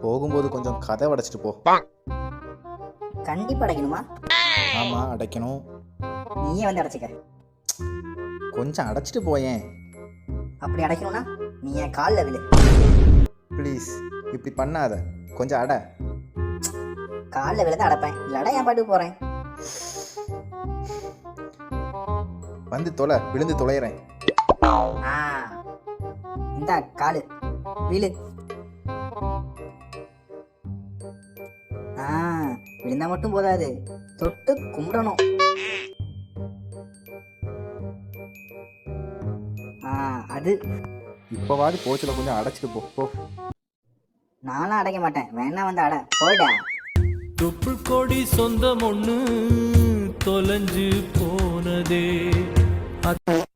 போகும்போது கொஞ்சம் கதை அடைச்சிட்டு போ. கண்டிப்பா அடைக்கணுமா? ஆமா, அடைக்கணும். நீயே வந்து அடைச்சிக்க. கொஞ்சம் அடைச்சிட்டு போயேன். அப்படி அடைக்கணும்னா நீ என் காலில் விழு. ப்ளீஸ், இப்படி பண்ணாத. கொஞ்சம் அடை. காலில் விழுந்து அடைப்பேன், இல்லடா என் பாட்டுக்கு போறேன். வந்து தொலை, விழுந்து தொலைகிறேன். இந்த காலு விழு. விழுந்தா மட்டும் போதாது, தொட்டு கும்பிடணும். அது இப்போவாது போச்சுல, கொஞ்சம் அடைச்சிட்டு போ. நானும் அடைக்க மாட்டேன், வேணா வந்து அடை. போயிடா. தொப்புள் கொடி சொந்தம் ஒண்ணு தொலைஞ்சு போனதே.